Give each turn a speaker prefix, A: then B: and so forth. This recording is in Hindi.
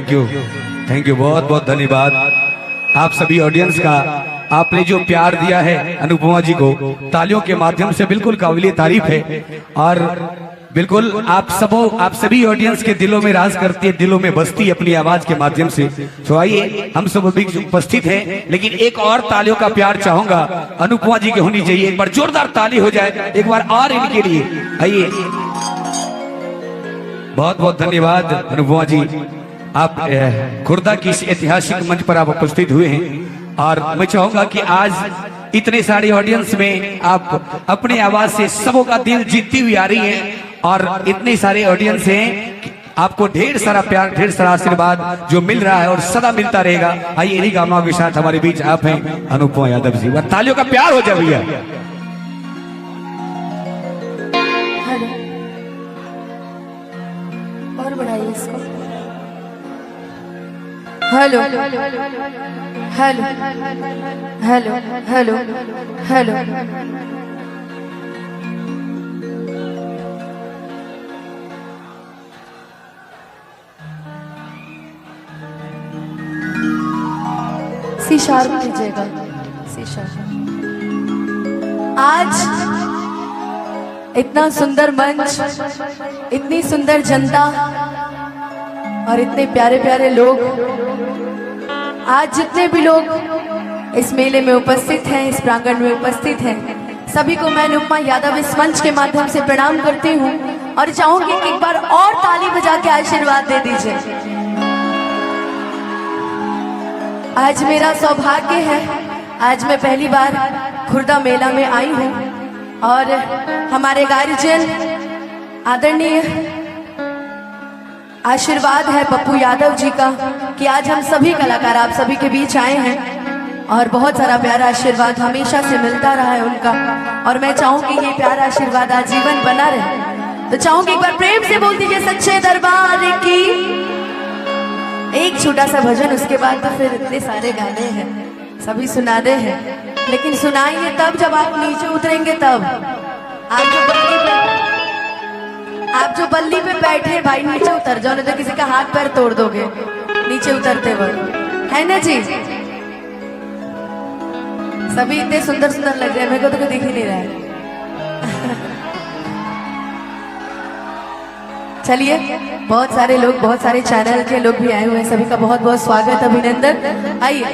A: थैंक यू, बहुत बहुत धन्यवाद आप सभी ऑडियंस का। आपने जो प्यार दिया है अनुपमा जी को तालियों के माध्यम से बिल्कुल काबिले तारीफ है और बिल्कुल आप सभी ऑडियंस के दिलों में राज करती है, दिलों में बसती है अपनी आवाज के माध्यम से। तो आइए हम सब अभी उपस्थित हैं, लेकिन एक और तालियों का प्यार चाहूंगा अनुपमा जी की होनी चाहिए। एक बार जोरदार ताली हो जाए एक बार और इनके लिए। आइए, बहुत बहुत धन्यवाद अनुपमा जी, आप खुर्दा की इस ऐतिहासिक मंच पर आप उपस्थित हुए हैं और मैं चाहूंगा कि आज इतने सारे ऑडियंस में आप अपनी आवाज से सबों का दिल जीतती हुई आ रही हैं और इतने सारे ऑडियंस हैं, आपको ढेर सारा प्यार, ढेर सारा आशीर्वाद जो मिल रहा है और सदा मिलता रहेगा। आइए इन्हीं कामनाओं के साथ हमारे बीच आप हैं अनुपमा यादव जी, तालियों का प्यार हो जाए भैया।
B: और बढ़ाइए इसको। Hello hello hello hello hello, C sharp कीजिएगा, सी शार्प। आज इतना सुंदर मंच, इतनी सुंदर जनता और इतने प्यारे प्यारे लोग, आज जितने भी लोग इस मेले में उपस्थित हैं, इस प्रांगण में उपस्थित हैं, सभी को मैं अनुपमा यादव इस मंच के माध्यम से प्रणाम करती हूँ और चाहूंगी कि एक बार और ताली बजा के आशीर्वाद दे दीजिए। आज मेरा सौभाग्य है, आज मैं पहली बार खुर्दा मेला में आई हूँ और हमारे गार्जियन आदरणीय आशीर्वाद है पप्पू यादव जी का कि आज हम सभी कलाकार आप सभी के बीच आए हैं और बहुत सारा प्यारा आशीर्वाद हमेशा से मिलता रहा है उनका और मैं चाहूंगी ये प्यारा आशीर्वाद आजीवन बना रहे। तो चाहूंगी एक बार प्रेम से बोल दीजिए सच्चे दरबार की। एक छोटा सा भजन, उसके बाद तो फिर इतने सारे गाने हैं, सभी सुनाने हैं, लेकिन सुनाएंगे तब जब आप नीचे उतरेंगे। तब आप जो बल्ली पे बैठे भाई नीचे उतर जाओ, नहीं तो किसी का हाथ पैर तोड़ दोगे नीचे उतरते वक्त, है ना जी। सभी इतने सुंदर सुंदर लग रहे हैं, मेरे को तो दिख ही नहीं रहा है। चलिए, बहुत सारे लोग, बहुत सारे चैनल के लोग भी आए हुए हैं, सभी का बहुत बहुत स्वागत, अभिनंदन। आइए